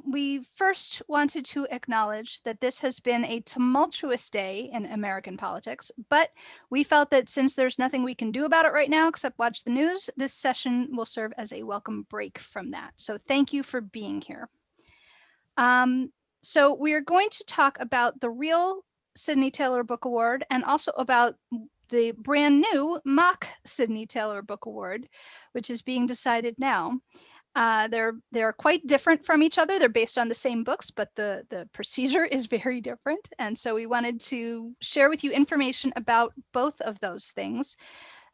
We first wanted to acknowledge that this has been a tumultuous day in American politics, but we felt that since there's nothing we can do about it right now except watch the news, this session will serve as a welcome break from that. So thank you for being here. So we are going to talk about the real Sydney Taylor Book Award and also about the brand new mock Sydney Taylor Book Award, which is being decided now. They're quite different from each other. They're based on the same books, but the procedure is very different. And so we wanted to share with you information about both of those things.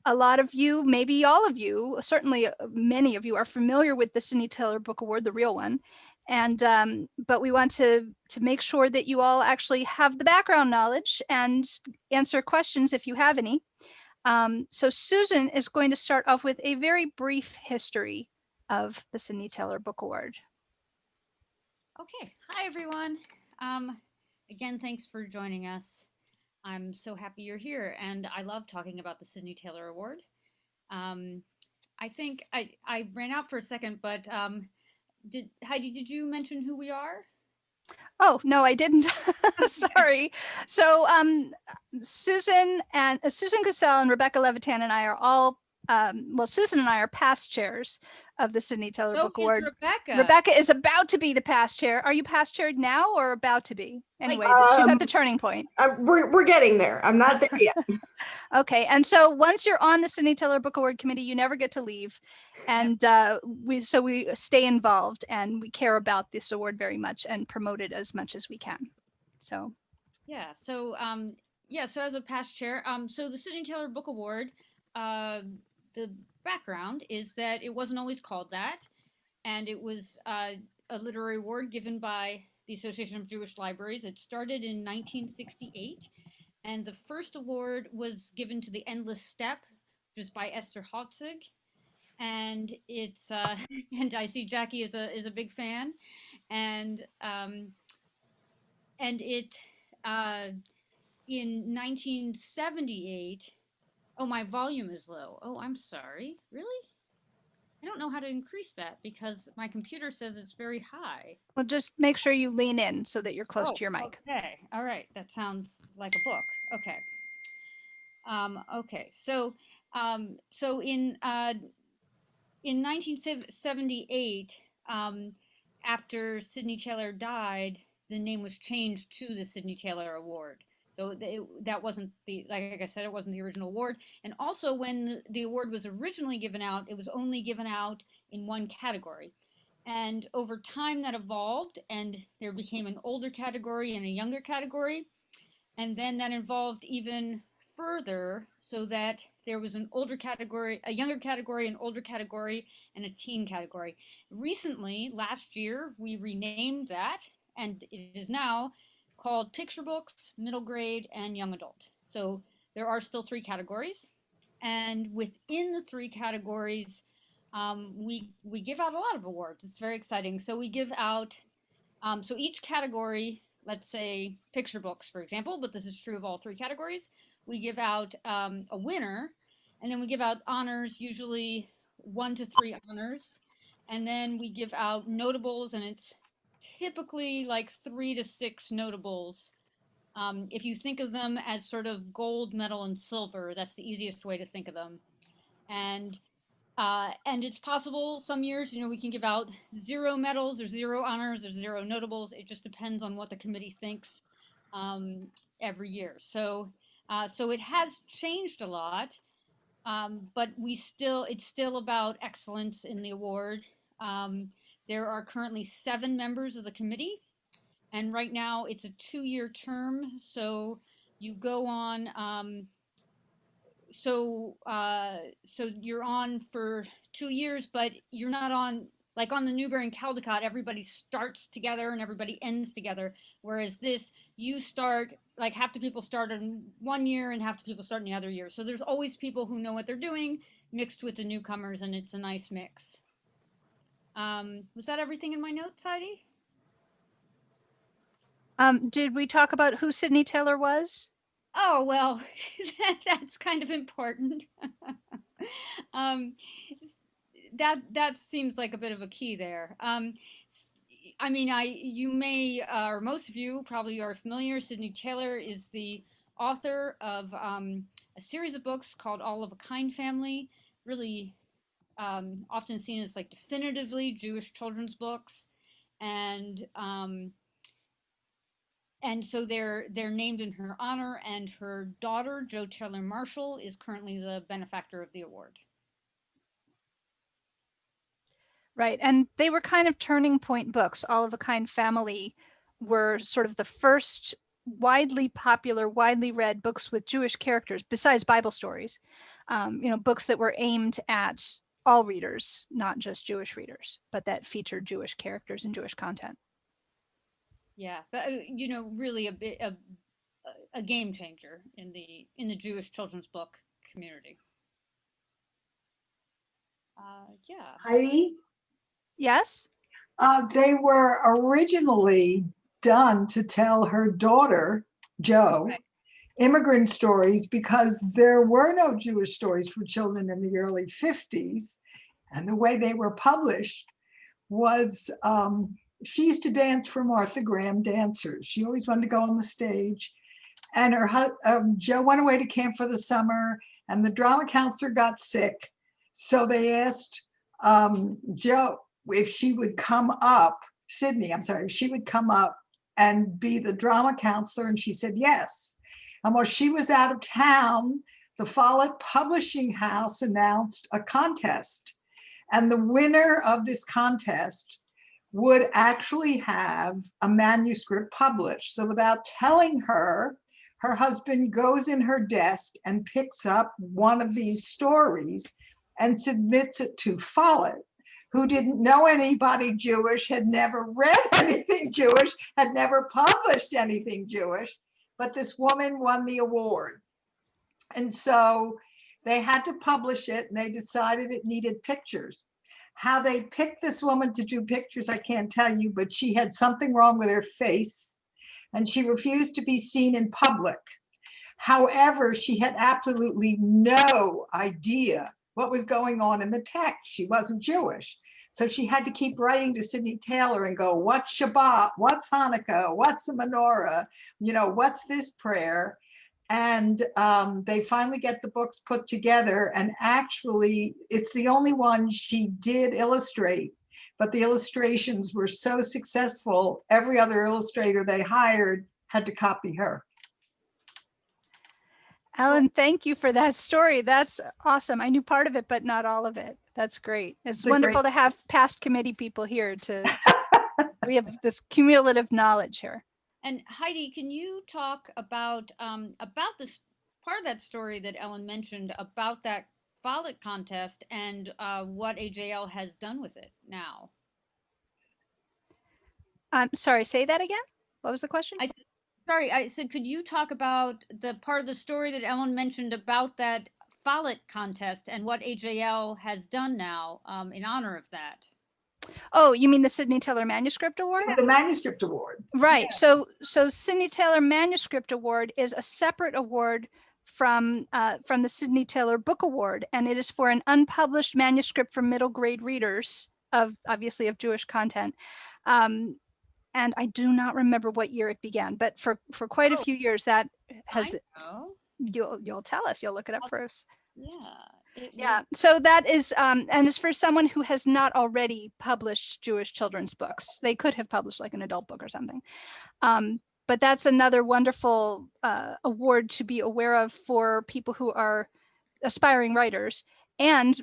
A lot of you, maybe all of you, certainly many of you are familiar with the Sydney Taylor Book Award, the real one. And but we want to make sure that you all actually have the background knowledge and answer questions if you have any. So Susan is going to start off with a very brief history of the Sydney Taylor Book Award. Okay, hi everyone. Again, thanks for joining us. I'm so happy you're here, and I love talking about the Sydney Taylor Award. I think I ran out for a second, but Heidi, did you mention who we are? Oh, no, I didn't. Sorry. So Susan Cassell and Rebecca Levitan and I are all, well, Susan and I are past chairs of the Sydney Taylor So Book is Award. Rebecca. Rebecca is about to be the past chair. Are you past chaired now or about to be? Anyway, she's at the turning point. We're getting there. I'm not there yet. Okay, and so once you're on the Sydney Taylor Book Award committee, you never get to leave, and we stay involved and we care about this award very much and promote it as much as we can. So yeah, so so as a past chair, so the Sydney Taylor Book Award, the background is that it wasn't always called that, and it was a literary award given by the Association of Jewish Libraries. It started in 1968, and the first award was given to The Endless Step, which is by Esther Hotzig, and it's and I see Jackie is a big fan, and it in 1978. Oh, my volume is low. Oh, I'm sorry. Really? I don't know how to increase that because my computer says it's very high. well, just make sure you lean in so that you're close to your mic. Okay. All right. That sounds like a book. Okay. Okay. So in 1978, after Sydney Taylor died, the name was changed to the Sydney Taylor Award. So that wasn't like I said, it wasn't the original award. And also, when the award was originally given out, it was only given out in one category. And over time, that evolved, and there became an older category and a younger category. And then that evolved even further, so that there was an older category, a younger category, an older category, and a teen category. Recently, last year, we renamed that, and it is now called Picture Books, Middle Grade, and Young Adult. So there are still three categories, and within the three categories, we give out a lot of awards. It's very exciting. So we give out, so each category, let's say picture books, for example, but this is true of all three categories. We give out a winner, and then we give out honors, usually 1 to 3 honors, and then we give out notables, and it's typically like 3 to 6 notables. If you think of them as sort of gold, medal, and silver, that's the easiest way to think of them. And it's possible some years, we can give out 0 medals or 0 honors or 0 notables. It just depends on what the committee thinks every year. So it has changed a lot, but it's still about excellence in the award. There are currently 7 members of the committee, and right now it's a 2-year term. So you go on. So you're on for 2 years, but you're not on, like on the Newbery and Caldecott, everybody starts together and everybody ends together. Whereas this, you start, like half the people start in 1 year and half the people start in the other year. So there's always people who know what they're doing mixed with the newcomers, and it's a nice mix. Was that everything in my notes, Heidi? Did we talk about who Sydney Taylor was? Oh, well, that's kind of important. That seems like a bit of a key there. I mean, you may, or most of you probably are familiar. Sydney Taylor is the author of a series of books called All of a Kind Family, really often seen as like definitively Jewish children's books, and um, and so they're named in her honor. And her daughter, Jo Taylor Marshall, is currently the benefactor of the award. Right. And they were kind of turning point books. All of a Kind Family were sort of the first widely popular, widely read books with Jewish characters, besides Bible stories, books that were aimed at all readers, not just Jewish readers, but that featured Jewish characters and Jewish content. Yeah, but really a game changer in the Jewish children's book community. Yeah. Heidi, Yes? they were originally done to tell her daughter, Jo, Right. immigrant stories because there were no Jewish stories for children in the early 50s. And the way they were published was she used to dance for Martha Graham dancers. She always wanted to go on the stage. And Jo went away to camp for the summer, and the drama counselor got sick. So they asked Jo if she would come up, Sydney, I'm sorry, if she would come up and be the drama counselor. And she said yes. And while she was out of town, the Follett Publishing House announced a contest. And the winner of this contest would actually have a manuscript published. So without telling her, her husband goes in her desk and picks up one of these stories and submits it to Follett, who didn't know anybody Jewish, had never read anything Jewish, had never published anything Jewish, but this woman won the award. And so they had to publish it, and they decided it needed pictures. How they picked this woman to do pictures, I can't tell you, but she had something wrong with her face, and she refused to be seen in public. However, she had absolutely no idea what was going on in the text. She wasn't Jewish. So she had to keep writing to Sydney Taylor and go, what's Shabbat? What's Hanukkah? What's a menorah? What's this prayer? And they finally get the books put together. And actually, it's the only one she did illustrate. But the illustrations were so successful, every other illustrator they hired had to copy her. Ellen, thank you for that story. That's awesome. I knew part of it, but not all of it. That's great. It's wonderful to have past committee people here we have this cumulative knowledge here. And Heidi, can you talk about this part of that story that Ellen mentioned about that Follett contest and what AJL has done with it now? Sorry, say that again. What was the question? I said, could you talk about the part of the story that Ellen mentioned about that Follett contest and what AJL has done now in honor of that? Oh, you mean the Sydney Taylor Manuscript Award? The Manuscript Award. Right. Yeah. So Sydney Taylor Manuscript Award is a separate award from the Sydney Taylor Book Award, and it is for an unpublished manuscript for middle grade readers of Jewish content. And I do not remember what year it began, but for quite a few years that has. You'll tell us. You'll look it up for us. Yeah. So that is, and it's for someone who has not already published Jewish children's books. They could have published like an adult book or something. But that's another wonderful award to be aware of for people who are aspiring writers. And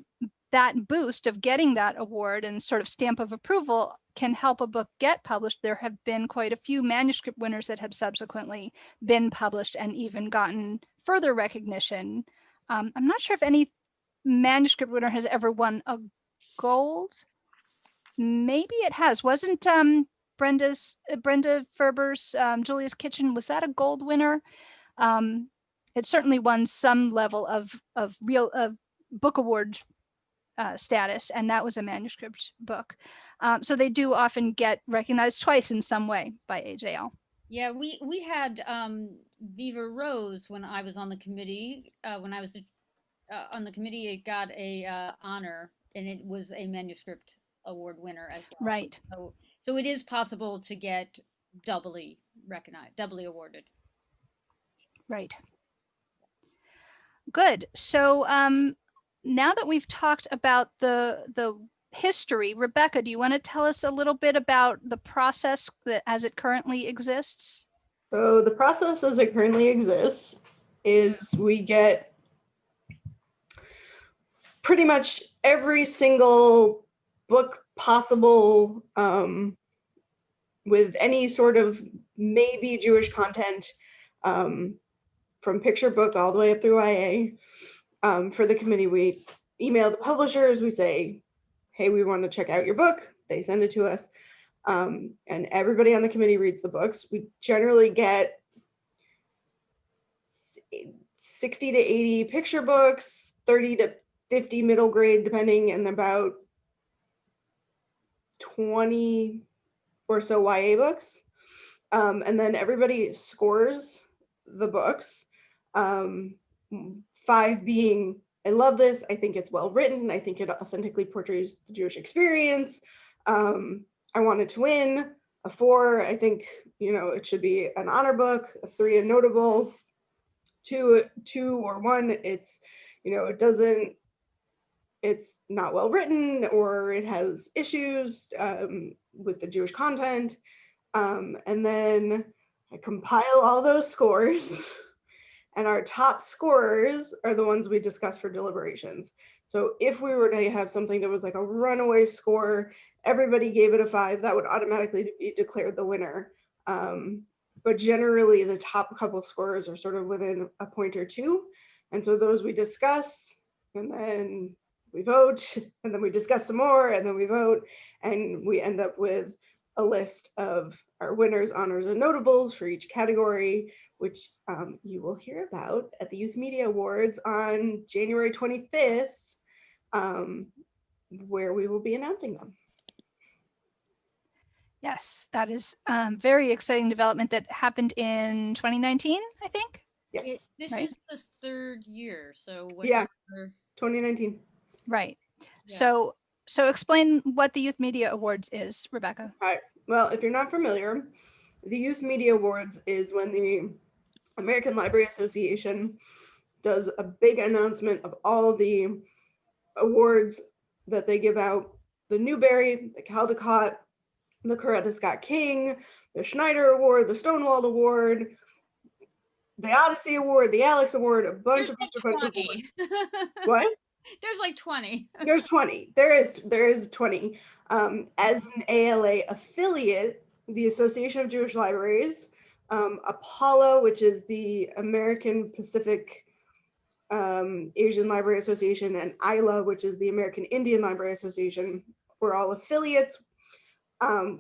that boost of getting that award and sort of stamp of approval can help a book get published. There have been quite a few manuscript winners that have subsequently been published and even gotten further recognition. I'm not sure if any manuscript winner has ever won a gold. Maybe it has. Wasn't Brenda Ferber's Julia's Kitchen, was that a gold winner? It certainly won some level of book award status, and that was a manuscript book. So they do often get recognized twice in some way by AJL. Yeah, we had Viva Rose when I was on the committee. When I was on the committee, it got a honor, and it was a manuscript award winner as well. Right. So it is possible to get doubly recognized, doubly awarded. Right. Good. So now that we've talked about the history, Rebecca, do you want to tell us a little bit about the process that as it currently exists? So the process as it currently exists is we get pretty much every single book possible with any sort of maybe Jewish content, from picture book all the way up through IA. For the committee, we email the publishers, we say, hey, we want to check out your book. They send it to us. And everybody on the committee reads the books. We generally get 60 to 80 picture books, 30 to 50 middle grade, depending, and about 20 or so YA books. And then everybody scores the books. 5 being, I love this, I think it's well written, I think it authentically portrays the Jewish experience, I want it to win. A 4, I think, it should be an honor book. A 3, a notable. 2 or 1, it's, it's not well written, or it has issues with the Jewish content. And then I compile all those scores and our top scorers are the ones we discuss for deliberations. So if we were to have something that was like a runaway score, everybody gave it a 5, that would automatically be declared the winner. But generally the top couple scorers are sort of within a point or 2. And so those we discuss, and then we vote, and then we discuss some more, and then we vote, and we end up with a list of our winners, honors, and notables for each category, which you will hear about at the Youth Media Awards on January 25th, where we will be announcing them. Yes, that is very exciting development that happened in 2019, I think. Yes. This Right. is the 3rd year, so Yeah. whatever. 2019. Right. Yeah. So explain what the Youth Media Awards is, Rebecca. All right. Well, if you're not familiar, the Youth Media Awards is when the American Library Association does a big announcement of all the awards that they give out: the Newbery, the Caldecott, the Coretta Scott King, the Schneider Award, the Stonewall Award, the Odyssey Award, the Alex Award, a bunch of awards. What? There's like 20. There's 20. There is 20. As an ALA affiliate, the Association of Jewish Libraries, Apollo, which is the American Pacific Asian Library Association, and ILA, which is the American Indian Library Association, we're all affiliates.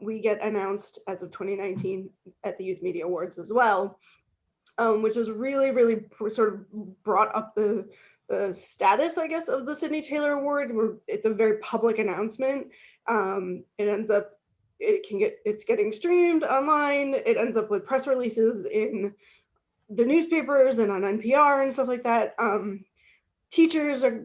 We get announced as of 2019 at the Youth Media Awards as well, which has really, really sort of brought up the status, I guess, of the Sydney Taylor Award, where it's a very public announcement. It ends up, it's getting streamed online. It ends up with press releases in the newspapers and on NPR and stuff like that. Teachers are,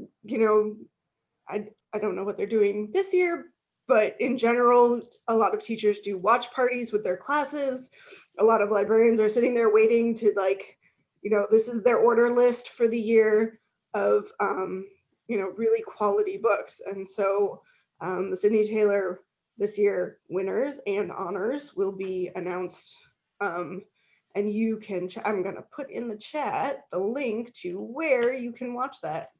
I don't know what they're doing this year, but in general, a lot of teachers do watch parties with their classes. A lot of librarians are sitting there waiting to, like, this is their order list for the year of, really quality books. And so the Sydney Taylor this year winners and honors will be announced. And you can, I'm going to put in the chat the link to where you can watch that.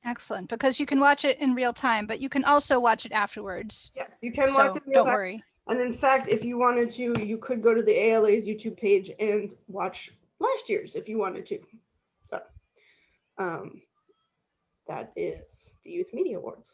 Excellent, because you can watch it in real time, but you can also watch it afterwards. Yes, you can So watch it in real don't time. worry. And in fact, if you wanted to, you could go to the ALA's YouTube page and watch last year's if you wanted to. So that is the Youth Media Awards.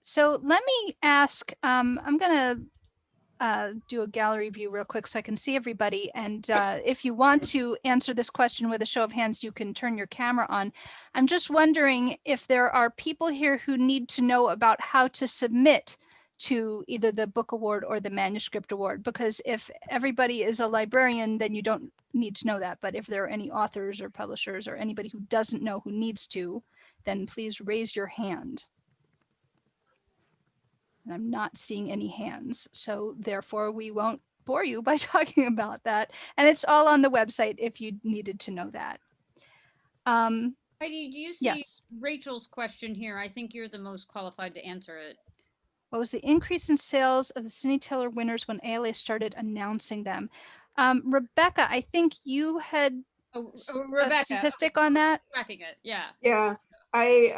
So let me ask, I'm going to do a gallery view real quick so I can see everybody. And if you want to answer this question with a show of hands, you can turn your camera on. I'm just wondering if there are people here who need to know about how to submit to either the book award or the manuscript award, because if everybody is a librarian, then you don't need to know that. But if there are any authors or publishers or anybody who doesn't know who needs to, then please raise your hand. And I'm not seeing any hands. So therefore we won't bore you by talking about that. And it's all on the website if you needed to know that. Heidi, do you see Yes. Rachel's question here? I think you're the most qualified to answer it. What was the increase in sales of the Sydney Taylor winners when ALA started announcing them? Rebecca, I think you had a Rebecca, statistic on that. tracking it. Yeah. Yeah, I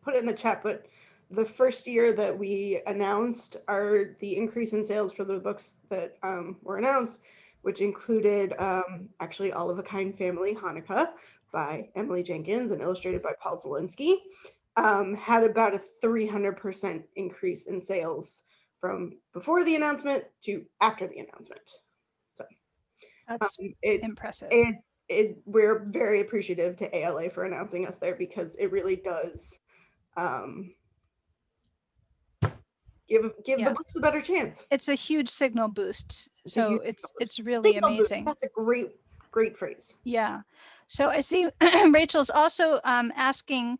put it in the chat, but the first year that we announced the increase in sales for the books that were announced, which included actually All of a Kind Family Hanukkah by Emily Jenkins and illustrated by Paul Zelinsky, had about a 300% increase in sales from before the announcement to after the announcement. So That's impressive. We're very appreciative to ALA for announcing us there, because it really does give the books a better chance. It's a huge signal boost. It's So it's really signal boost. amazing. That's a great phrase. Yeah. So I see Rachel's also asking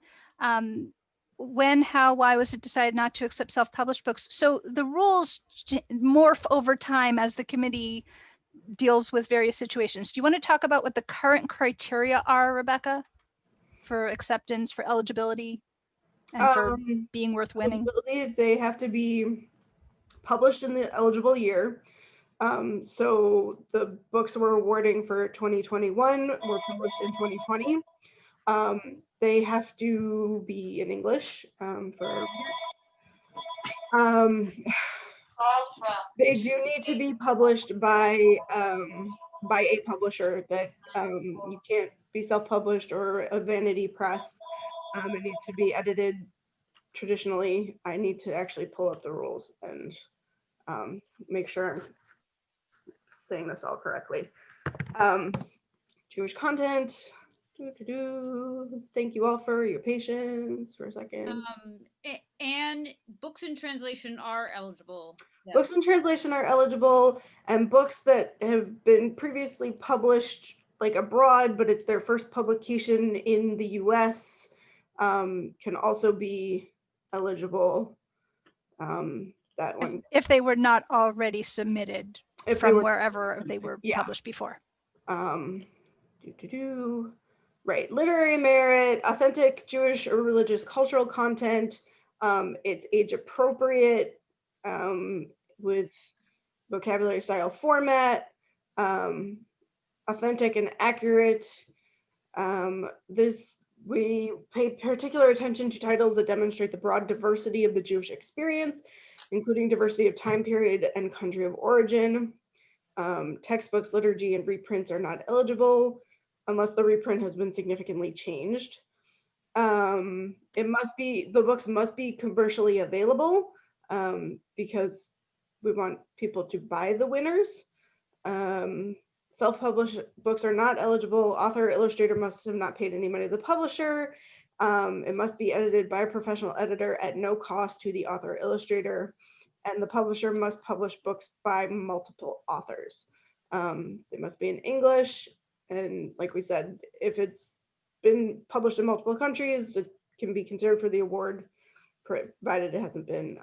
when, how, why was it decided not to accept self-published books? So the rules morph over time as the committee deals with various situations. Do you want to talk about what the current criteria are, Rebecca, for acceptance, for eligibility, and for being worth winning? They have to be published in the eligible year. So the books we're awarding for 2021 were published in 2020. They have to be in English they do need to be published by a publisher that you can't be self-published or a vanity press. It needs to be edited traditionally. I need to actually pull up the rules and make sure I'm saying this all correctly. Jewish content. Thank you all for your patience for a second. And books in translation are eligible. Yes. Books in translation are eligible, and books that have been previously published like abroad, but it's their first publication in the US, can also be eligible. That one. If they were not already submitted from wherever they were published before. Right, literary merit, authentic Jewish or religious cultural content. It's age appropriate, with vocabulary style format, authentic and accurate. We pay particular attention to titles that demonstrate the broad diversity of the Jewish experience, including diversity of time period and country of origin. Textbooks, liturgy, and reprints are not eligible unless the reprint has been significantly changed. The books must be commercially available, because we want people to buy the winners. Self-published books are not eligible. Author or illustrator must have not paid any money to the publisher. It must be edited by a professional editor at no cost to the author or illustrator. And the publisher must publish books by multiple authors. They must be in English. And like we said, if it's been published in multiple countries, it can be considered for the award, provided it hasn't been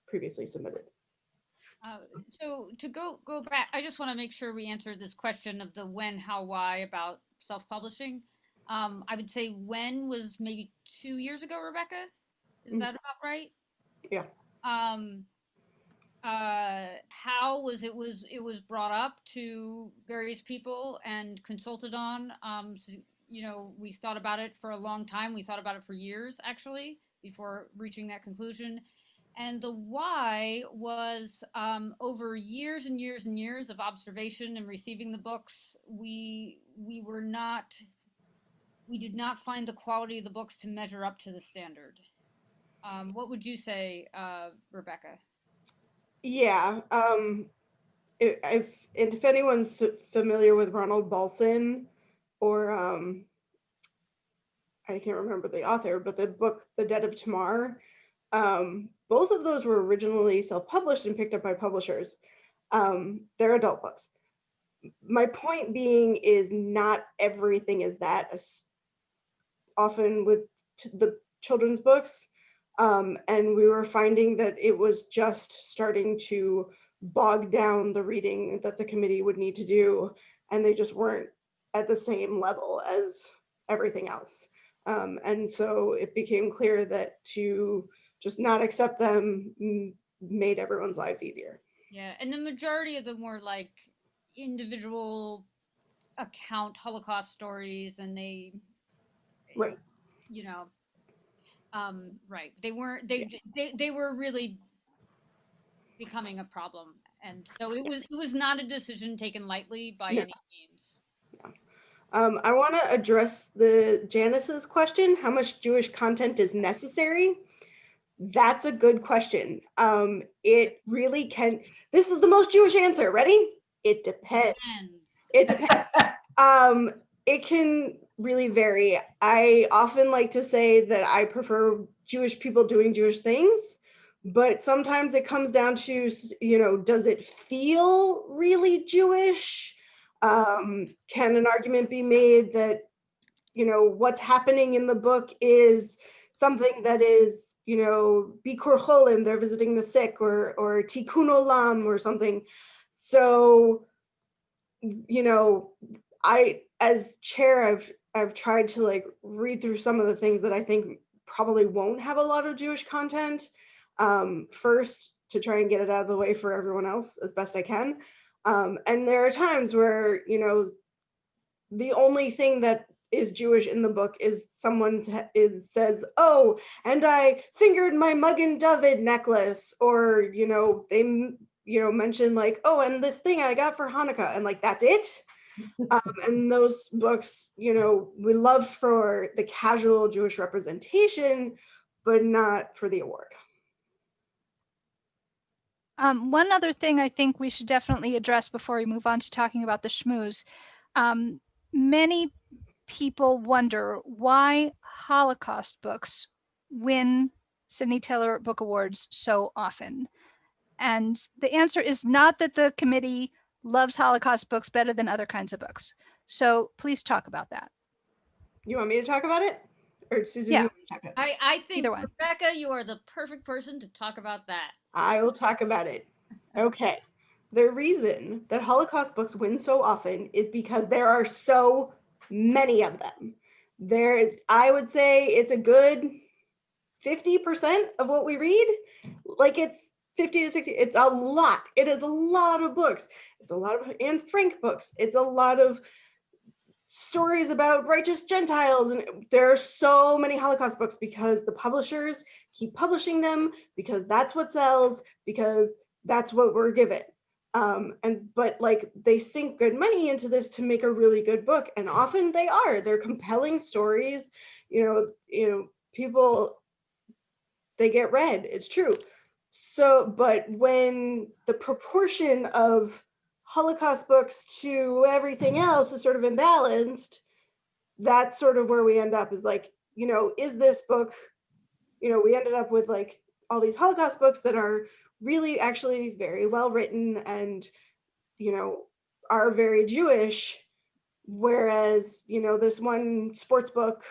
previously submitted. So to go back, I just want to make sure we answer this question of the when, how, why about self-publishing. I would say when was maybe 2 years ago, Rebecca? Is that about right? Yeah. How was it was brought up to various people and consulted on. So, we thought about it for a long time. We thought about it for years, actually, before reaching that conclusion. And the why was over years and years and years of observation and receiving the books, we did not find the quality of the books to measure up to the standard. What would you say, Rebecca? Yeah. If anyone's familiar with Ronald Balson, or I can't remember the author, but the book The Dead of Tamar, both of those were originally self-published and picked up by publishers. They're adult books. My point being is not everything is that. Often with the children's books, And we were finding that it was just starting to bog down the reading that the committee would need to do, and they just weren't at the same level as everything else. And so it became clear that to just not accept them made everyone's lives easier. Yeah, and the majority of them were like individual account Holocaust stories, and they, Right. you know, right. They weren't. They were really becoming a problem, and so it was not a decision taken lightly by No. any means. I want to address the Janice's question, how much Jewish content is necessary? That's a good question. It really can, this is the most Jewish answer. Ready? It depends. It depends. It can really vary. I often like to say that I prefer Jewish people doing Jewish things, but sometimes it comes down to, does it feel really Jewish? Can an argument be made that, what's happening in the book is something that is, Bikur Cholim, they're visiting the sick, or Tikkun Olam or something. So, I, as chair, I've tried to like read through some of the things that I think probably won't have a lot of Jewish content, first to try and get it out of the way for everyone else as best I can. And there are times where, the only thing that is Jewish in the book is someone says, oh, and I fingered my Magen David necklace, or, they, mention like, oh, and this thing I got for Hanukkah, and like, that's it. And those books, we love for the casual Jewish representation, but not for the award. One other thing I think we should definitely address before we move on to talking about the schmooze. Many people wonder why Holocaust books win Sydney Taylor Book Awards so often. And the answer is not that the committee loves Holocaust books better than other kinds of books. So please talk about that. You want me to talk about it? Or Susan, Yeah. you want to talk about it? I think, Either one. Rebecca, you are the perfect person to talk about that. I will talk about it. Okay. The reason that Holocaust books win so often is because there are so many of them. I would say it's a good 50% of what we read. Like it's 50 to 60. It's a lot. It is a lot of books. It's a lot of Anne Frank books. It's a lot of stories about righteous Gentiles. And there are so many Holocaust books because the publishers keep publishing them, because that's what sells, because that's what we're given. But like they sink good money into this to make a really good book. And often they're compelling stories, people, they get read, it's true. So, but when the proportion of Holocaust books to everything else is sort of imbalanced, that's sort of where we end up, is like, is this book, we ended up with like all these Holocaust books that are really actually very well written and, are very Jewish, whereas, this one sports book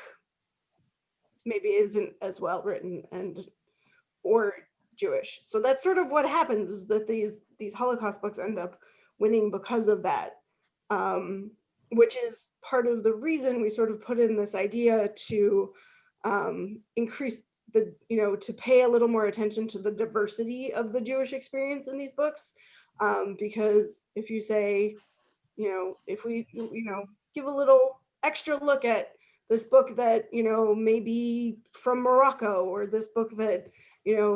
maybe isn't as well written or Jewish. So that's sort of what happens, is that these Holocaust books end up winning because of that, which is part of the reason we sort of put in this idea to increase to pay a little more attention to the diversity of the Jewish experience in these books, because if you say, if we, give a little extra look at this book that, maybe from Morocco, or this book that,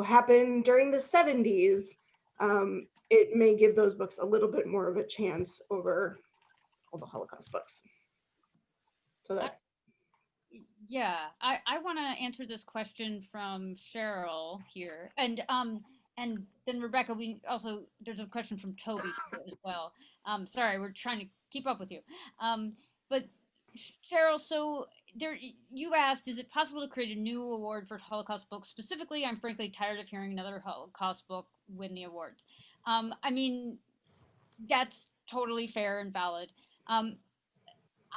happened during the 70s, it may give those books a little bit more of a chance over all the Holocaust books. So that's. I want to answer this question from Cheryl here, and then Rebecca, there's a question from Toby here as well. Sorry, we're trying to keep up with you. But Cheryl, so you asked, is it possible to create a new award for Holocaust books? Specifically, I'm frankly tired of hearing another Holocaust book win the awards. I mean, that's totally fair and valid.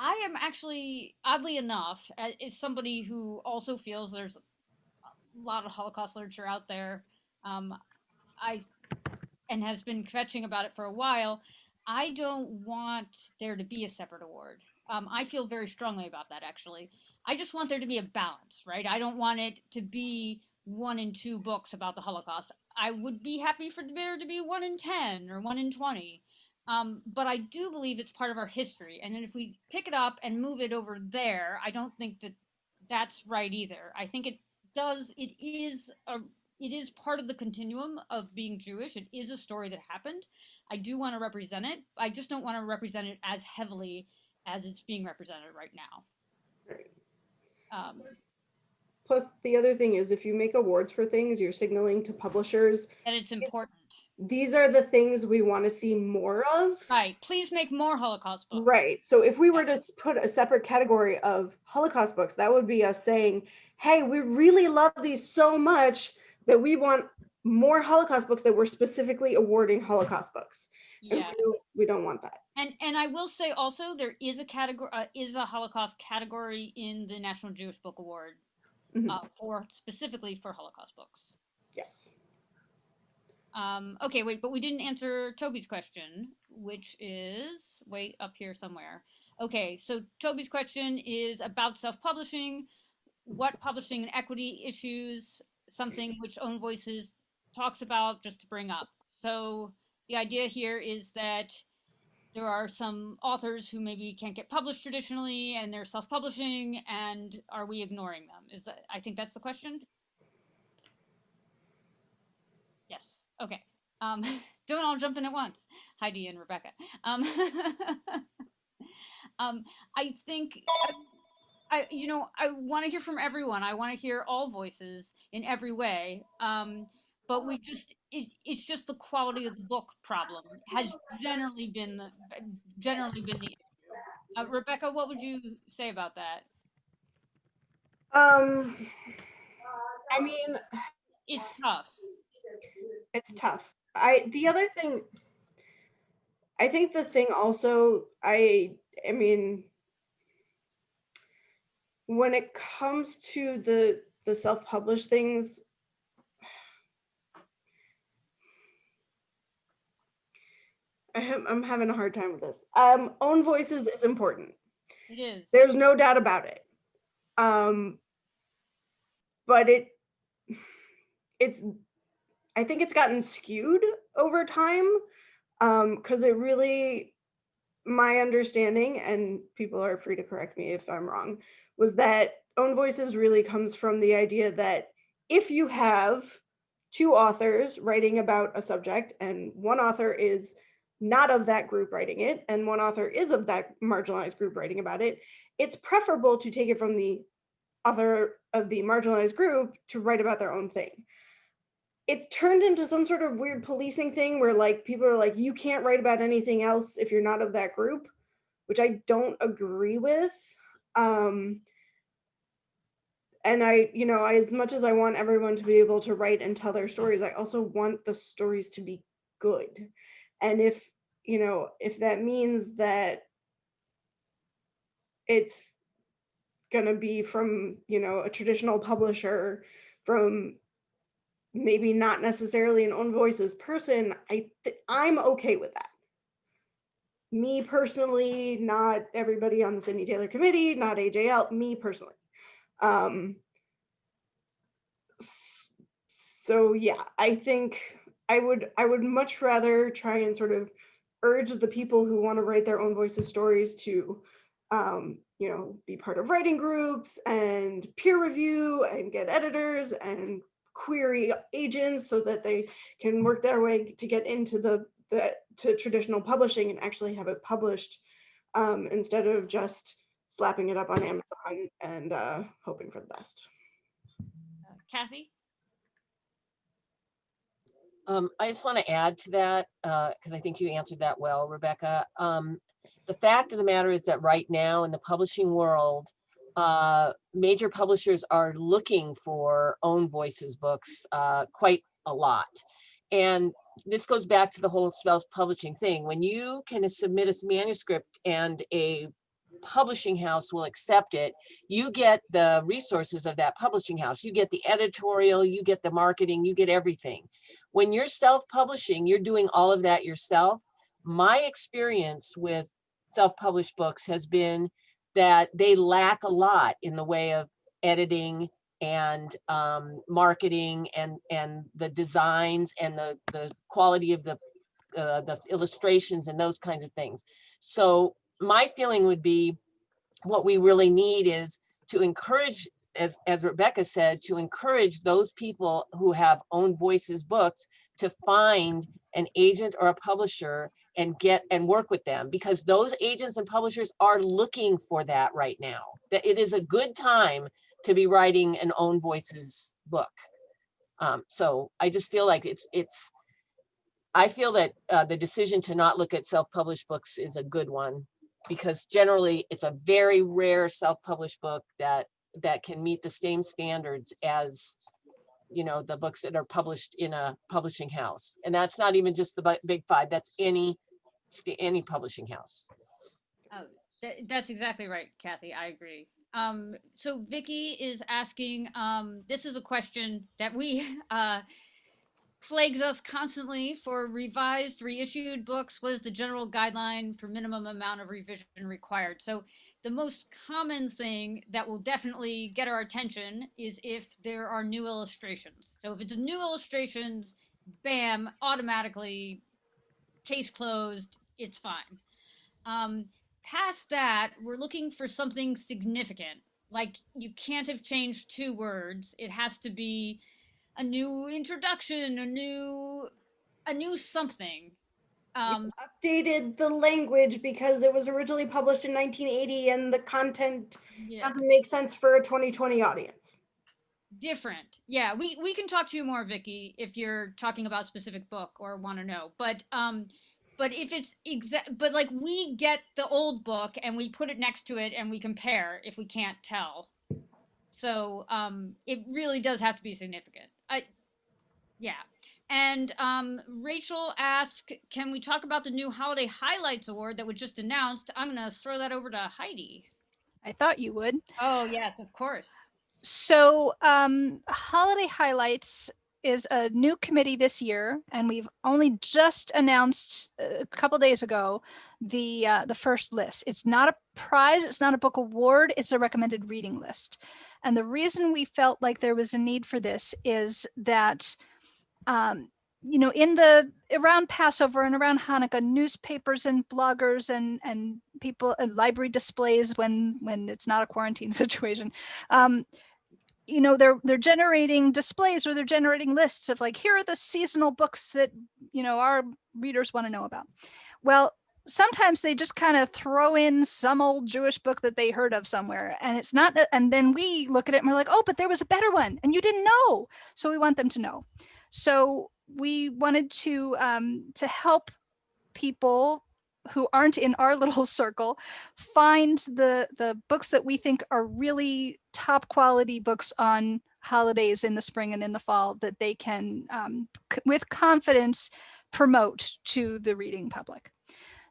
I am actually, oddly enough, as somebody who also feels there's lot of Holocaust literature out there. I and has been kvetching about it for a while. I don't want there to be a separate award. I feel very strongly about that, actually. I just want there to be a balance, right? I don't want it to be 1 in 2 books about the Holocaust. I would be happy for there to be 1 in 10 or 1 in 20. But I do believe it's part of our history. And then if we pick it up and move it over there, I don't think that that's right either. I think it is part of the continuum of being Jewish. It is a story that happened. I do want to represent it. I just don't want to represent it as heavily as it's being represented right now. Right. Um, Plus, the other thing is if you make awards for things, you're signaling to publishers, and it's important. these are the things we want to see more of. Right. Please make more Holocaust books. Right. So if we were to put a separate category of Holocaust books, that would be us saying, hey, we really love these so much that we want more Holocaust books that we're specifically awarding Holocaust books. And Yeah. we don't want that. And I will say also there is a category is a Holocaust category in the National Jewish Book Award for specifically for Holocaust books. Yes. Okay, wait, but we didn't answer Toby's question, which is wait up here somewhere. Okay, so Toby's question is about self-publishing. What publishing and equity issues, something which Own Voices talks about, just to bring up. So the idea here is that there are some authors who maybe can't get published traditionally and they're self-publishing, and are we ignoring them? Is that, I think that's the question. Yes. Okay. Don't all jump in at once, Heidi and Rebecca. I think I want to hear from everyone. I want to hear all voices in every way. But it's just the quality of the book problem has generally been the issue. Rebecca, what would you say about that? I mean, it's tough. It's tough. The other thing, I think the thing also, I mean, when it comes to the self-published things, I'm having a hard time with this. Own Voices is important. It is. There's no doubt about it. But I think it's gotten skewed over time, because it really, my understanding, and people are free to correct me if I'm wrong, was that Own Voices really comes from the idea that if you have 2 authors writing about a subject and one author is not of that group writing it and one author is of that marginalized group writing about it, it's preferable to take it from the author of the marginalized group to write about their own thing. It's turned into some sort of weird policing thing where like people are like, you can't write about anything else if you're not of that group, which I don't agree with. And I, as much as I want everyone to be able to write and tell their stories, I also want the stories to be good. And if that means that it's gonna be from, a traditional publisher, from maybe not necessarily an Own Voices person, I'm okay with that. Me personally, not everybody on the Sydney Taylor committee, not AJL, me personally. So yeah, I think I would much rather try and sort of urge the people who want to write their Own Voices stories to be part of writing groups and peer review and get editors and query agents so that they can work their way to get into to traditional publishing and actually have it published, instead of just slapping it up on Amazon and hoping for the best. Kathy? I just want to add to that, because I think you answered that well, Rebecca. The fact of the matter is that right now in the publishing world, major publishers are looking for Own Voices books quite a lot. And this goes back to the whole self-publishing thing. When you can submit a manuscript and a publishing house will accept it, you get the resources of that publishing house. You get the editorial, you get the marketing, you get everything. When you're self-publishing, you're doing all of that yourself. My experience with self-published books has been that they lack a lot in the way of editing and marketing and the designs and the quality of the illustrations and those kinds of things. So my feeling would be what we really need is to encourage, as Rebecca said, to encourage those people who have own voices books to find an agent or a publisher and work with them, because those agents and publishers are looking for that right now. That it is a good time to be writing an own voices book. So I just feel like I feel that the decision to not look at self-published books is a good one, because generally it's a very rare self-published book that can meet the same standards as, you know, the books that are published in a publishing house. And that's not even just the big five, that's any publishing house. Oh, that's exactly right, Kathy. I agree. So Vicky is asking, this is a question that we plagues us constantly for revised, reissued books. What is the general guideline for minimum amount of revision required? So the most common thing that will definitely get our attention is if there are new illustrations. So if it's new illustrations, bam, automatically, case closed, it's fine. Past that, we're looking for something significant. Like, you can't have changed 2 words. It has to be a new introduction, a new something. Updated the language because it was originally published in 1980 and the content doesn't make sense for a 2020 audience. Different. Yeah, we can talk to you more, Vicky, if you're talking about a specific book or want to know. But if it's but like, we get the old book and we put it next to it and we compare if we can't tell. So it really does have to be significant. Yeah. And Rachel asked, can we talk about the new Holiday Highlights Award that was just announced? I'm going to throw that over to Heidi. I thought you would. Oh, yes, of course. So Holiday Highlights is a new committee this year, and we've only just announced a couple days ago the first list. It's not a prize, it's not a book award, it's a recommended reading list. And the reason we felt like there was a need for this is that you know, around Passover and around Hanukkah, newspapers and bloggers and people and library displays when it's not a quarantine situation, you know, they're generating displays, or they're generating lists of like, here are the seasonal books that, you know, our readers want to know about. Well, sometimes they just kind of throw in some old Jewish book that they heard of somewhere, and it's not, and then we look at it and we're like, oh, but there was a better one and you didn't know. So we want them to know. So we wanted to help people who aren't in our little circle find the books that we think are really top quality books on holidays in the spring and in the fall that they can with confidence promote to the reading public.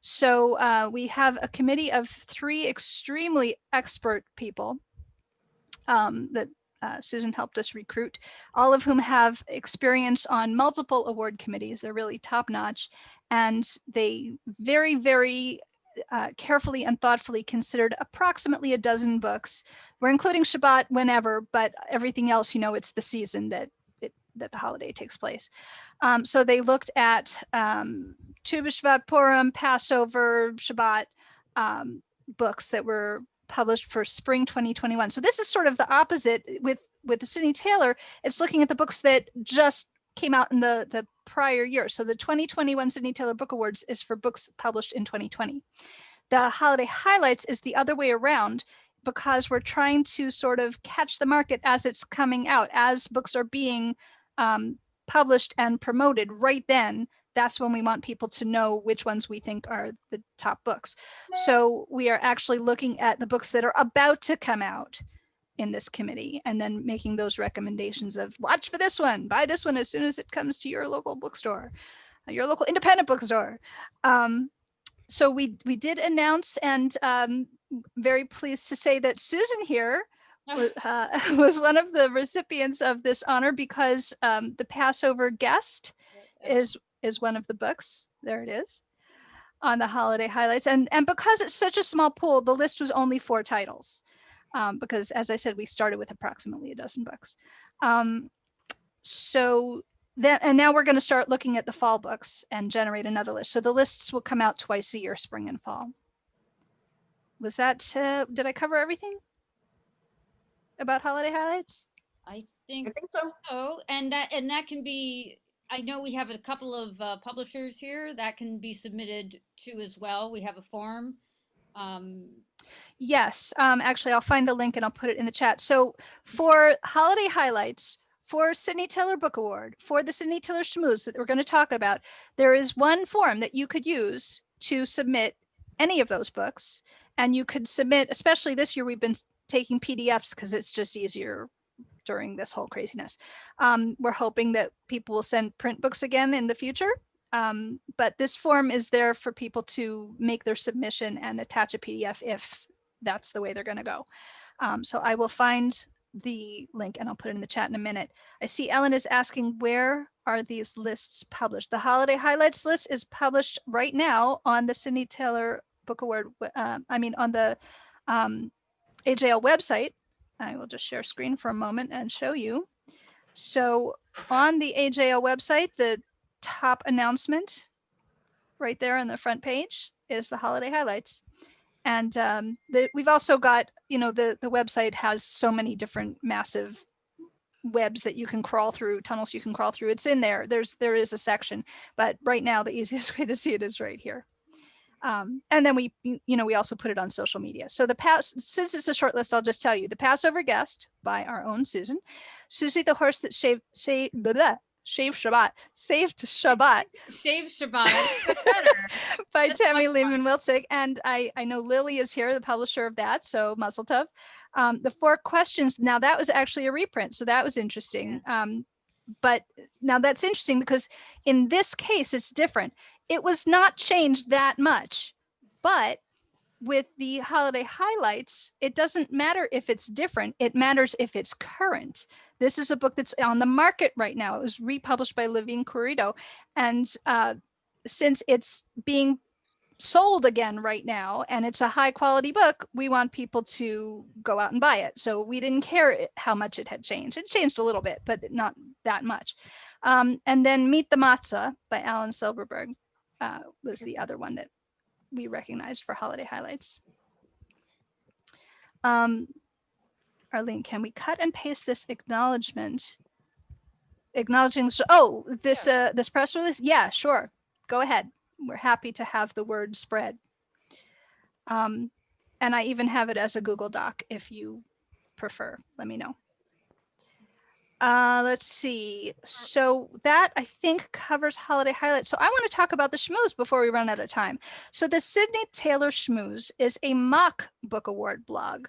So we have a committee of 3 extremely expert people that Susan helped us recruit, all of whom have experience on multiple award committees. They're really top notch, and they very, very carefully and thoughtfully considered approximately a dozen books. We're including Shabbat whenever, but everything else, you know, it's the season that the holiday takes place. So they looked at Tu B'Shvat, Purim, Passover, Shabbat books that were published for spring 2021. So this is sort of the opposite with the Sydney Taylor. It's looking at the books that just came out in the prior year. So the 2021 Sydney Taylor Book Awards is for books published in 2020. The Holiday Highlights is the other way around, because we're trying to sort of catch the market as it's coming out, as books are being published and promoted right then. That's when we want people to know which ones we think are the top books. So we are actually looking at the books that are about to come out in this committee, and then making those recommendations of watch for this one, buy this one as soon as it comes to your local bookstore, your local independent bookstore. So we did announce, and very pleased to say that Susan here Oh, was one of the recipients of this honor because the Passover Guest is one of the books. There it is on the holiday highlights. And because it's such a small pool, the list was only 4 titles. Because as I said, we started with approximately a dozen books. So that, and now we're going to start looking at the fall books and generate another list. So the lists will come out twice a year, spring and fall. Was that, did I cover everything about holiday highlights? I I think think so. so. And that can be, I know we have a couple of publishers here that can be submitted to as well. We have a form. Yes, actually, I'll find the link and I'll put it in the chat. So for holiday highlights, for Sydney Taylor Book Award, for the Sydney Taylor Shmooze that we're going to talk about, there is one form that you could use to submit any of those books. And you could submit, especially this year, we've been taking PDFs because it's just easier during this whole craziness. We're hoping that people will send print books again in the future. But this form is there for people to make their submission and attach a PDF if that's the way they're going to go. So I will find the link and I'll put it in the chat in a minute. I see Ellen is asking, where are these lists published? The holiday highlights list is published right now on the Sydney Taylor Book Award. On the AJL website. I will just share screen for a moment and show you. So on the AJL website, the top announcement right there on the front page is the holiday highlights. And we've also got, the website has so many different massive webs that you can crawl through, tunnels you can crawl through. It's in there. There is a section, but right now the easiest way to see it is right here. And then we also put it on social media. So since it's a short list, I'll just tell you: The Passover Guest by our own Susan, Susie the Horse That Saved Shabbat, Saved Shabbat. Shave Shabbat. Better. By That's Tammy much Lehman Wiltzig. And I know Lily is here, the publisher of that. So Muzzle Tov. The 4 Questions. Now that was actually a reprint. So that was interesting. Yeah. But now that's interesting because in this case, it's different. It was not changed that much, but with the holiday highlights, it doesn't matter if it's different. It matters if it's current. This is a book that's on the market right now. It was republished by Levine Corrido. And since it's being sold again right now and it's a high quality book, we want people to go out and buy it. So we didn't care how much it had changed. It changed a little bit, but not that much. And then Meet the Matzah by Alan Silverberg was the other one that we recognized for holiday highlights. Arlene, can we cut and paste this acknowledgement? Acknowledging this press release? Yeah, sure. Go ahead. We're happy to have the word spread. And I even have it as a Google Doc if you prefer. Let me know. Let's see. So that I think covers holiday highlights. So I want to talk about the Schmooze before we run out of time. So the Sydney Taylor Shmooze is a mock book award blog,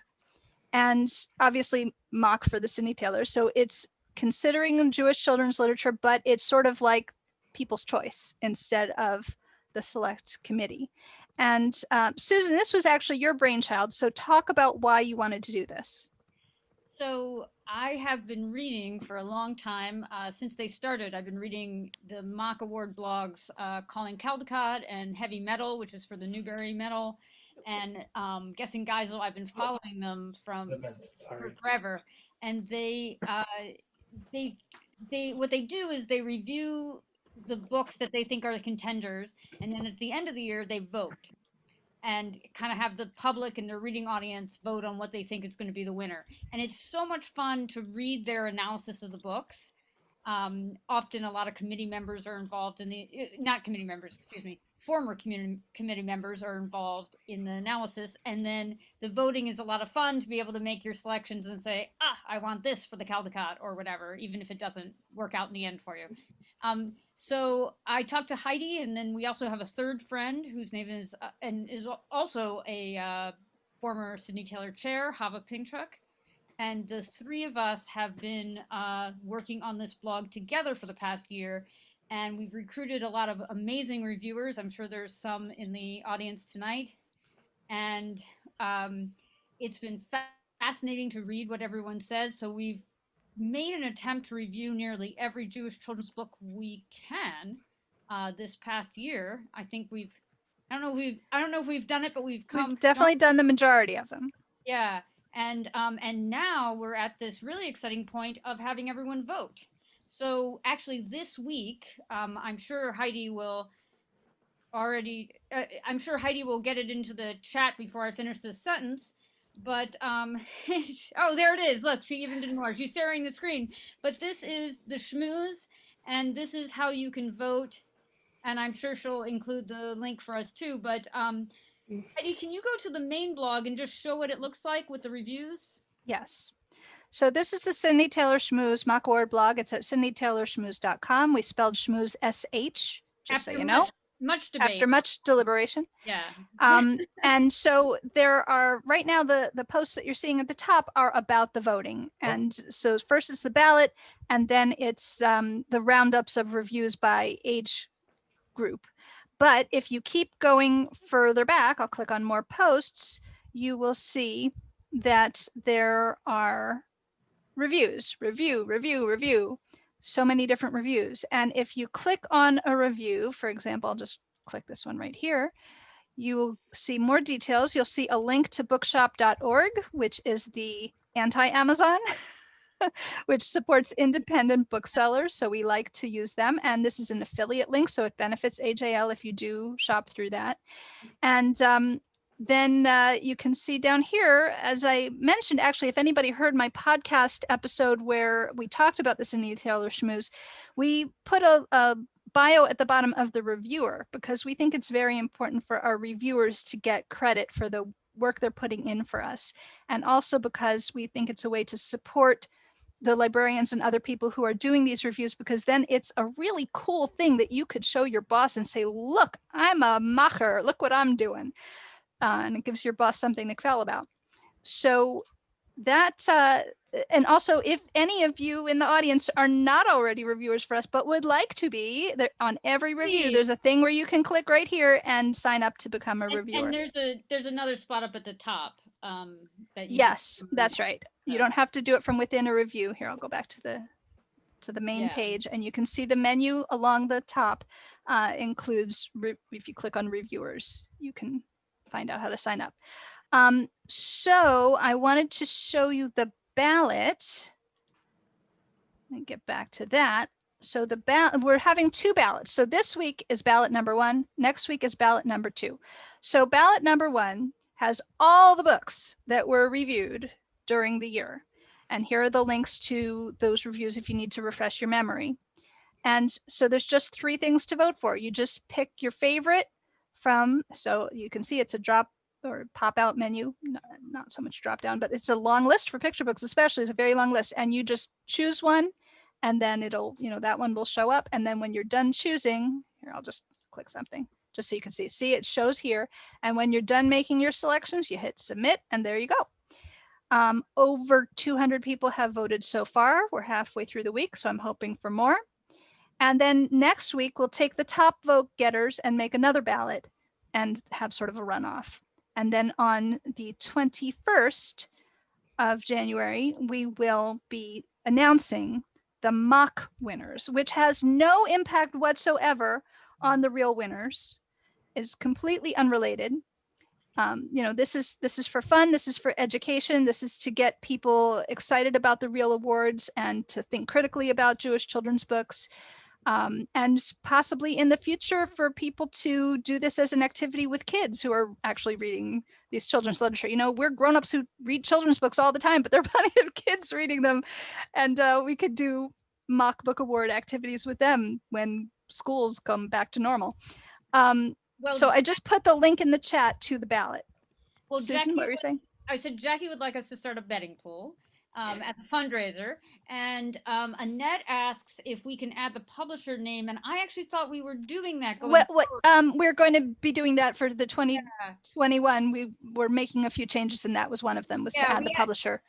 and obviously mock for the Sydney Taylor. So it's considering Jewish children's literature, but it's sort of like People's Choice instead of the select committee. And Susan, this was actually your brainchild. So talk about why you wanted to do this. So I have been reading for a long time, since they started. I've been reading the mock award blogs, Calling Caldecott and Heavy Metal, which is for the Newbery Medal, and Guessing Geisel. I've been following them for forever, and they what they do is they review the books that they think are the contenders, and then at the end of the year they vote and kind of have the public and their reading audience vote on what they think is going to be the winner. And it's so much fun to read their analysis of the books. Often a lot of committee members are involved in not committee members, excuse me, former committee members are involved in the analysis. And then the voting is a lot of fun to be able to make your selections and say, I want this for the Caldecott or whatever, even if it doesn't work out in the end for you. So I talked to Heidi, and then we also have a third friend whose name is also a former Sydney Taylor chair, Hava Pinktruck. And the 3 of us have been working on this blog together for the past year, and we've recruited a lot of amazing reviewers. I'm sure there's some in the audience tonight. And It's been fascinating to read what everyone says. So we've made an attempt to review nearly every Jewish children's book we can this past year. I think I don't know if we've done it, but we've definitely done the majority of them. Yeah, and now we're at this really exciting point of having everyone vote. So actually, this week, I'm sure Heidi will I'm sure Heidi will get it into the chat before I finish this sentence. But oh, there it is. Look, she even did more. She's sharing the screen. But this is the Schmooze, and this is how you can vote. And I'm sure she'll include the link for us too. But Heidi, can you go to the main blog and just show what it looks like with the reviews? Yes. So this is the Sydney Taylor Shmooze Mock Award blog. It's at sydneytaylorshmooze.com. We spelled Schmooze S-H, just so you know. Much debate. After much deliberation. Yeah. And so there are, right now, the posts that you're seeing at the top are about the voting. And so first is the ballot, and then it's the roundups of reviews by age group. But if you keep going further back, I'll click on more posts, you will see that there are reviews, review. So many different reviews. And if you click on a review, for example, I'll just click this one right here, you will see more details. You'll see a link to bookshop.org, which is the anti-Amazon, which supports independent booksellers. So we like to use them. And this is an affiliate link, so it benefits AJL if you do shop through that. And then you can see down here, as I mentioned, actually, if anybody heard my podcast episode where we talked about the Sydney Taylor Shmooze, we put a bio at the bottom of the reviewer because we think it's very important for our reviewers to get credit for the work they're putting in for us. And also because we think it's a way to support the librarians and other people who are doing these reviews, because then it's a really cool thing that you could show your boss and say, look, I'm a macher, look what I'm doing. And it gives your boss something to quell about. So that, and also if any of you in the audience are not already reviewers for us, but would like to be, on every review, there's a thing where you can click right here and sign up to become a reviewer. And there's another spot up at the top. That you yes, that's right. You don't have to do it from within a review. Here, I'll go back to the main page, and you can see the menu along the top includes, if you click on reviewers, you can find out how to sign up. So I wanted to show you the ballot. Let me get back to that. So we're having two ballots. So this week is ballot number 1. Next week is ballot number 2. So ballot number 1 has all the books that were reviewed during the year. And here are the links to those reviews if you need to refresh your memory. And so there's just 3 things to vote for. You just pick your favorite from, so you can see it's a drop or pop out menu, not so much drop down, but it's a long list for picture books, especially. It's a very long list, and you just choose one, and then it'll, that one will show up. And then when you're done choosing, here, I'll just click something just so you can see it shows here. And when you're done making your selections, you hit submit, and there you go. Over 200 people have voted so far. We're halfway through the week, so I'm hoping for more. And then next week, we'll take the top vote getters and make another ballot and have sort of a runoff. And then on the 21st of January, we will be announcing the mock winners, which has no impact whatsoever on the real winners. It's completely unrelated. This is for fun. This is for education. This is to get people excited about the real awards and to think critically about Jewish children's books. And possibly in the future for people to do this as an activity with kids who are actually reading these children's literature. We're grown-ups who read children's books all the time, but there are plenty of kids reading them. And we could do mock book award activities with them when schools come back to normal. So I just put the link in the chat to the ballot. Well, Susan, Jackie, what were you saying? I said Jackie would like us to start a betting pool at the fundraiser. And Annette asks if we can add the publisher name. And I actually thought we were doing that. We're going to be doing that for the 2021. We were making a few changes, and that was one of them, was to add the publisher.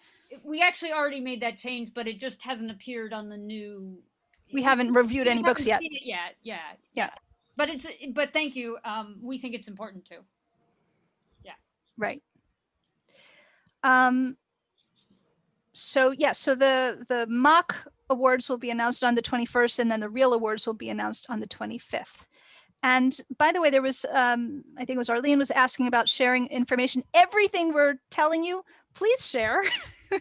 We actually already made that change, but it just hasn't appeared on the new. We haven't reviewed any books yet. Yeah. But thank you. We think it's important too. Yeah. Right. So yeah, so the mock awards will be announced on the 21st, and then the real awards will be announced on the 25th. And by the way, there was, I think it was Arlene was asking about sharing information. Everything we're telling you, please share.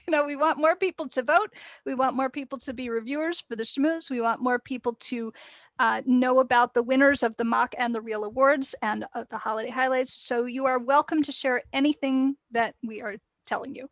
We want more people to vote. We want more people to be reviewers for the Schmooze. We want more people to know about the winners of the mock and the real awards and the holiday highlights. So you are welcome to share anything that we are telling you.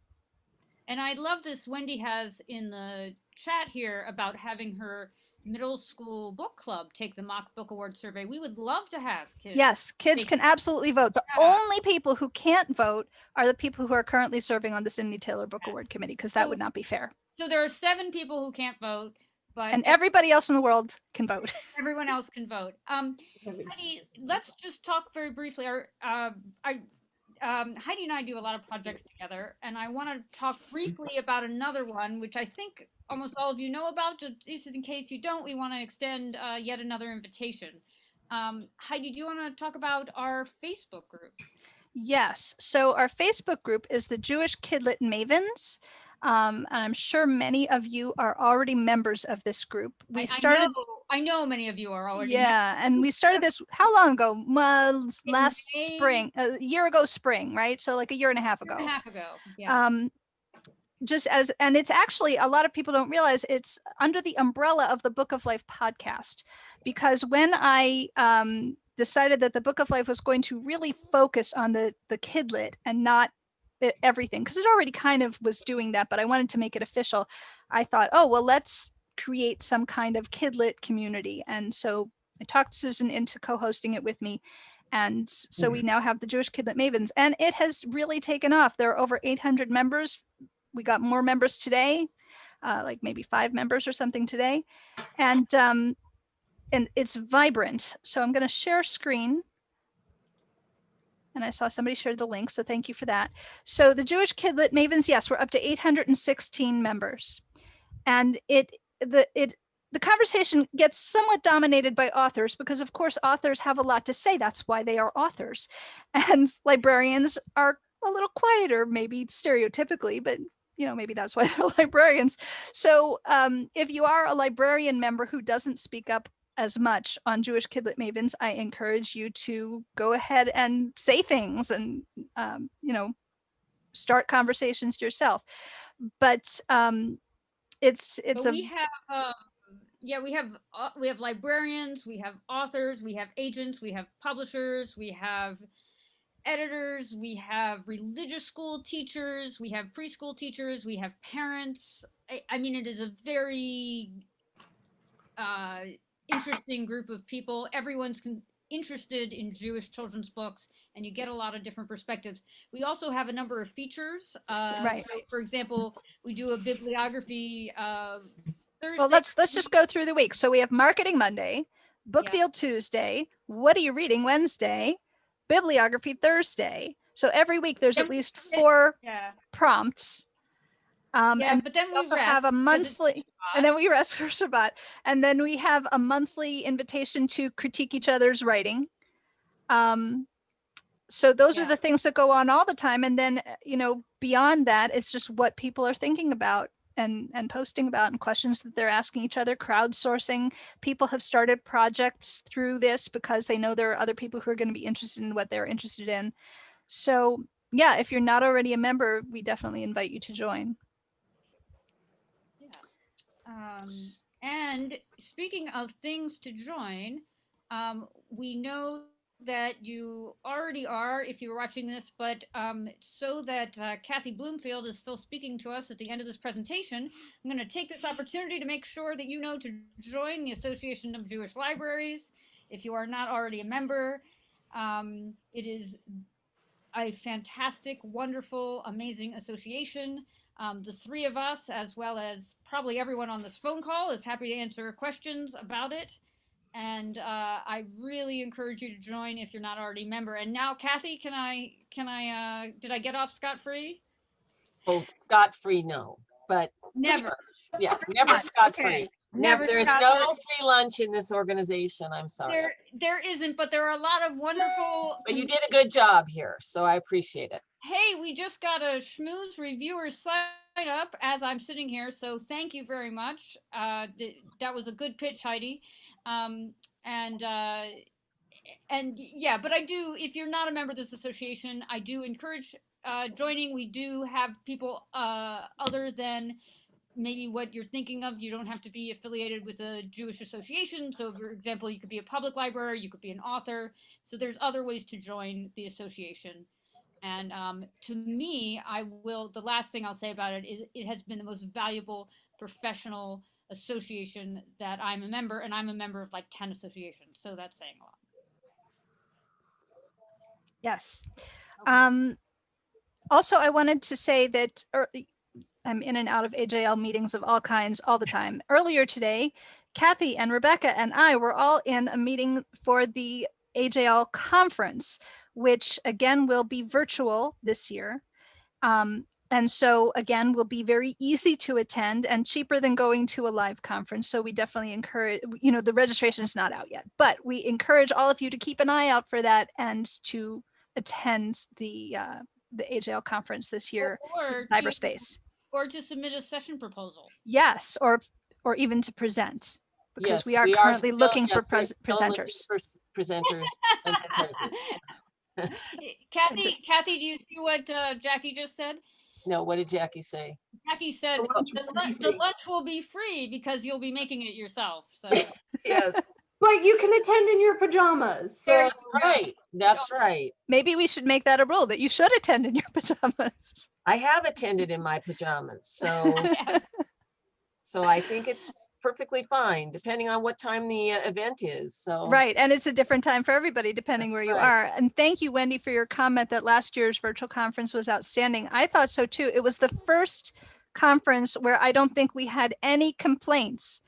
And I love this Wendy has in the chat here about having her middle school book club take the mock book award survey. We would love to have kids. Yes, kids can absolutely vote. The only people who can't vote are the people who are currently serving on the Sydney Taylor Book Award Committee, because that would not be fair. So there are 7 people who can't vote, but and everybody else in the world can vote. Everyone else can vote. Heidi, let's just talk very briefly. Heidi and I do a lot of projects together, and I want to talk briefly about another one, which I think almost all of you know about. Just in case you don't, we want to extend yet another invitation. Heidi, do you want to talk about our Facebook group? Yes. So our Facebook group is the Jewish Kidlit Mavens. And I'm sure many of you are already members of this group. We started. I know many of you are already. Yeah, and we started this how long ago? Last spring, a year ago, spring, right? So like a year and a half ago. Yeah. And it's actually, a lot of people don't realize it's under the umbrella of the Book of Life podcast, because when I decided that the Book of Life was going to really focus on the kidlit and not everything, because it already kind of was doing that, but I wanted to make it official. I thought, oh, well, let's create some kind of kidlit community. And so I talked Susan into co-hosting it with me. And so we now have the Jewish Kidlit Mavens, and it has really taken off. There are over 800 members. We got more members today, like maybe 5 members or something today. And it's vibrant. So I'm going to share screen. And I saw somebody shared the link, so thank you for that. So the Jewish Kidlit Mavens, yes, we're up to 816 members. And the conversation gets somewhat dominated by authors, because of course authors have a lot to say. That's why they are authors. And librarians are a little quieter, maybe stereotypically, but maybe that's why they're librarians. So if you are a librarian member who doesn't speak up as much on Jewish Kidlit Mavens, I encourage you to go ahead and say things and start conversations yourself. But we have librarians, we have authors, we have agents, we have publishers, we have editors, we have religious school teachers, we have preschool teachers, we have parents. I mean, it is a very interesting group of people. Everyone's interested in Jewish children's books, and you get a lot of different perspectives. We also have a number of features. Right. So for example, we do a bibliography Thursday. Well, let's just go through the week. So we have Marketing Monday, Book Deal Tuesday, What Are You Reading Wednesday, Bibliography Thursday. So every week there's at least 4 prompts. But then we also have a monthly, and then we rest for Shabbat, and then we have a monthly invitation to critique each other's writing. So those are the things that go on all the time, and then beyond that, it's just what people are thinking about and posting about, and questions that they're asking each other. Crowdsourcing. People have started projects through this because they know there are other people who are going to be interested in what they're interested in. So yeah, if you're not already a member, we definitely invite you to join. And speaking of things to join, we know that you already are if you're watching this, but so that Kathy Bloomfield is still speaking to us at the end of this presentation, I'm going to take this opportunity to make sure that you know to join the Association of Jewish Libraries if you are not already a member. It is a fantastic, wonderful, amazing association. The 3 of us, as well as probably everyone on this phone call, is happy to answer questions about it. And I really encourage you to join if you're not already a member. And now, Kathy, did I get off scot-free? Oh, scot-free, no, but never. Never scot-free. Okay. Never There's stop. no free lunch in this organization. I'm sorry. There isn't, but there are a lot of wonderful. But you did a good job here, so I appreciate it. Hey, we just got a Schmooze reviewer sign up as I'm sitting here, so thank you very much. That was a good pitch, Heidi. And yeah, but I do, if you're not a member of this association, I do encourage joining. We do have people other than maybe what you're thinking of. You don't have to be affiliated with a Jewish association. So, for example, you could be a public library, you could be an author. So there's other ways to join the association. And to me, the last thing I'll say about it is it has been the most valuable professional association that I'm a member, and I'm a member of like 10 associations. So that's saying a lot. Yes. Also, I wanted to say that I'm in and out of AJL meetings of all kinds all the time. Earlier today, Kathy and Rebecca and I were all in a meeting for the AJL conference, which again will be virtual this year. And so again, will be very easy to attend and cheaper than going to a live conference. So we definitely encourage, the registration is not out yet, but we encourage all of you to keep an eye out for that and to attend the AJL conference this year in cyberspace. Or to submit a session proposal. Yes, or even to present, because Yes, we are currently looking for presenters. Presenters and proposers. Kathy, do you see what Jackie just said? No, what did Jackie say? Jackie said the lunch will be free because you'll be making it yourself. So yes. But you can attend in your pajamas. So. That's right. That's right. Maybe we should make that a rule that you should attend in your pajamas. I have attended in my pajamas, so so I think it's perfectly fine, depending on what time the event is. So right, and it's a different time for everybody depending where you are. And thank you, Wendy, for your comment that last year's virtual conference was outstanding. I thought so too. It was the first conference where I don't think we had any complaints,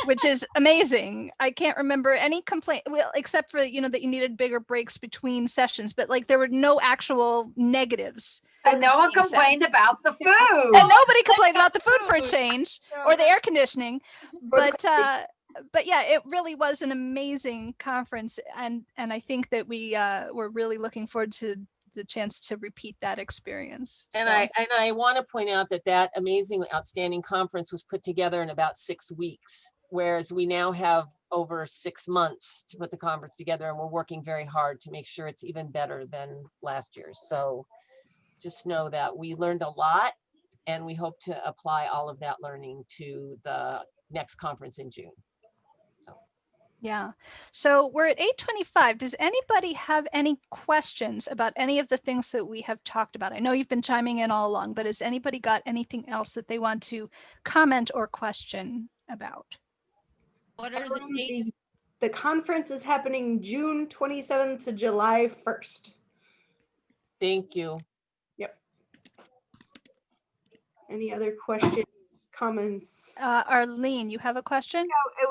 which is amazing. I can't remember any complaint, well, except for that you needed bigger breaks between sessions, but like there were no actual negatives. And no one complained about the food. And nobody complained about the food for a change, or the air conditioning. But yeah, it really was an amazing conference, and I think that we were really looking forward to the chance to repeat that experience. And I want to point out that amazing, outstanding conference was put together in about 6 weeks, whereas we now have over 6 months to put the conference together, and we're working very hard to make sure it's even better than last year's. So just know that we learned a lot, and we hope to apply all of that learning to the next conference in June. Yeah. So we're at 8:25. Does anybody have any questions about any of the things that we have talked about? I know you've been chiming in all along, but has anybody got anything else that they want to comment or question about? What are the dates? The conference is happening June 27th to July 1st. Thank you. Yep. Any other questions, comments? Arlene, you have a question? No, it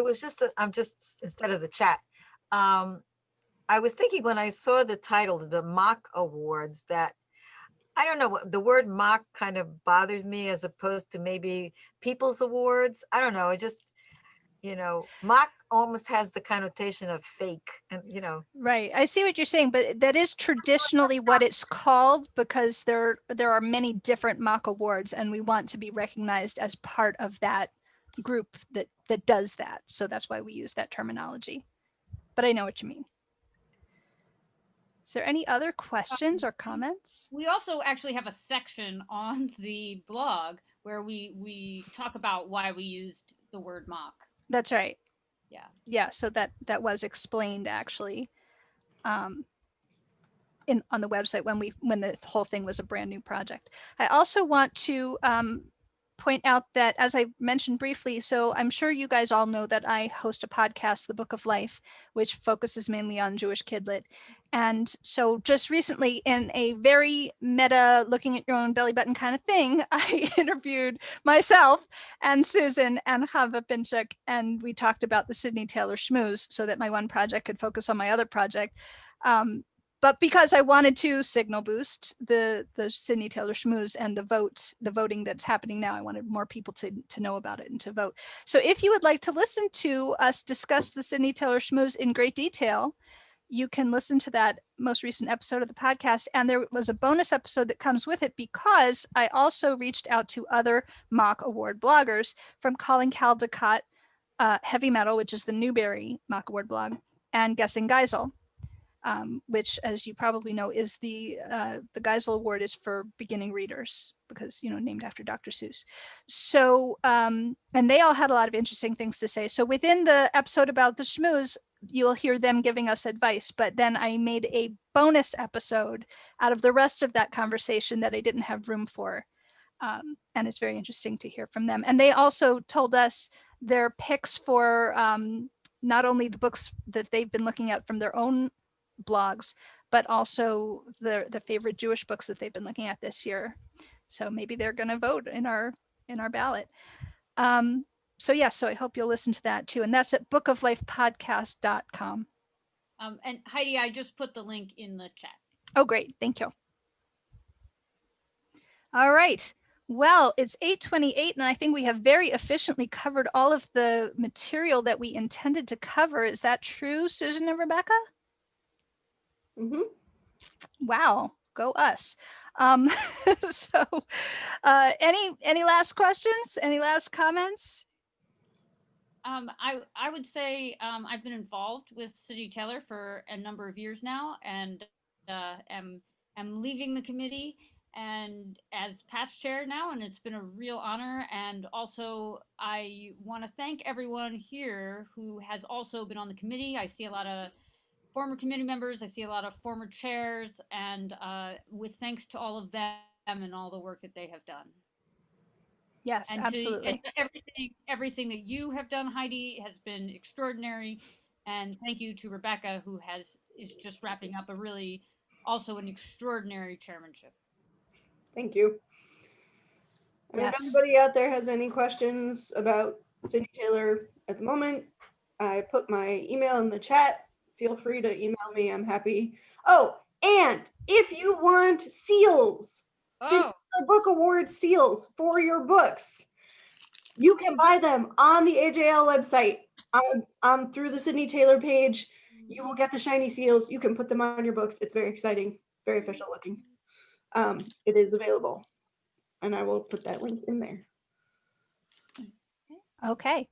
was just I'm just, instead of the chat. I was thinking when I saw the title, the mock awards, that I don't know, the word mock kind of bothered me as opposed to maybe people's awards. I don't know. It just, mock almost has the connotation of fake, and Right. I see what you're saying, but that is traditionally what it's called, because there are many different mock awards, and we want to be recognized as part of that group that does that. So that's why we use that terminology. But I know what you mean. Is there any other questions or comments? We also actually have a section on the blog where we talk about why we used the word mock. That's right. Yeah. Yeah. So that was explained actually on the website when the whole thing was a brand new project. I also want to point out that, as I mentioned briefly, so I'm sure you guys all know that I host a podcast, The Book of Life, which focuses mainly on Jewish kidlit. And so just recently, in a very meta, looking at your own belly button kind of thing, I interviewed myself and Susan and Chava Pinchuk, and we talked about the Sydney Taylor Shmooze so that my one project could focus on my other project. but because I wanted to signal boost the Sydney Taylor Shmooze and the voting that's happening now, I wanted more people to know about it and to vote. So if you would like to listen to us discuss the Sydney Taylor Shmooze in great detail, you can listen to that most recent episode of the podcast. And there was a bonus episode that comes with it because I also reached out to other mock award bloggers, from Colin Caldecott, Heavy Metal, which is the Newbery mock award blog, and Guessing Geisel, which, as you probably know, is the Geisel Award is for beginning readers because, named after Dr. Seuss. So, and they all had a lot of interesting things to say. So within the episode about the Schmooze, you'll hear them giving us advice, but then I made a bonus episode out of the rest of that conversation that I didn't have room for. And it's very interesting to hear from them. And they also told us their picks for not only the books that they've been looking at from their own blogs, but also the favorite Jewish books that they've been looking at this year. So maybe they're going to vote in our ballot. So I hope you'll listen to that too. And that's at bookoflifepodcast.com. And Heidi, I just put the link in the chat. Oh, great. Thank you. All right. Well, it's 8:28, and I think we have very efficiently covered all of the material that we intended to cover. Is that true, Susan and Rebecca? Mm-hmm. Wow, go us. So any last questions? Any last comments? I would say I've been involved with Sydney Taylor for a number of years now, and am leaving the committee and as past chair now, and it's been a real honor. And also, I want to thank everyone here who has also been on the committee. I see a lot of former committee members, I see a lot of former chairs, and with thanks to all of them and all the work that they have done. Yes, And absolutely. everything that you have done, Heidi, has been extraordinary. And thank you to Rebecca, who is just wrapping up also an extraordinary chairmanship. Thank you. And Yes. if anybody out there has any questions about Sydney Taylor at the moment, I put my email in the chat. Feel free to email me. I'm happy. Oh, and if you want seals, Sydney Taylor Book Award seals for your books, you can buy them on the AJL website on through the Sydney Taylor page. You will get the shiny seals. You can put them on your books. It's very exciting, very official looking. It is available, and I will put that link in there. Okay.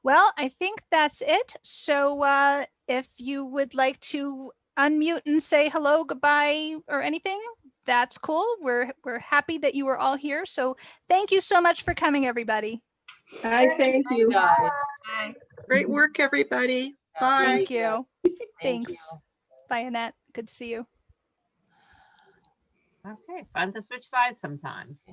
Well, I think that's it. So if you would like to unmute and say hello, goodbye, or anything, that's cool. We're happy that you were all here. So thank you so much for coming, everybody. Hi, thank you. Guys. Bye. Great work, everybody. Bye. Thank you. Thank Thanks. you. Bye, Annette. Good to see you. Okay, fun to switch sides sometimes.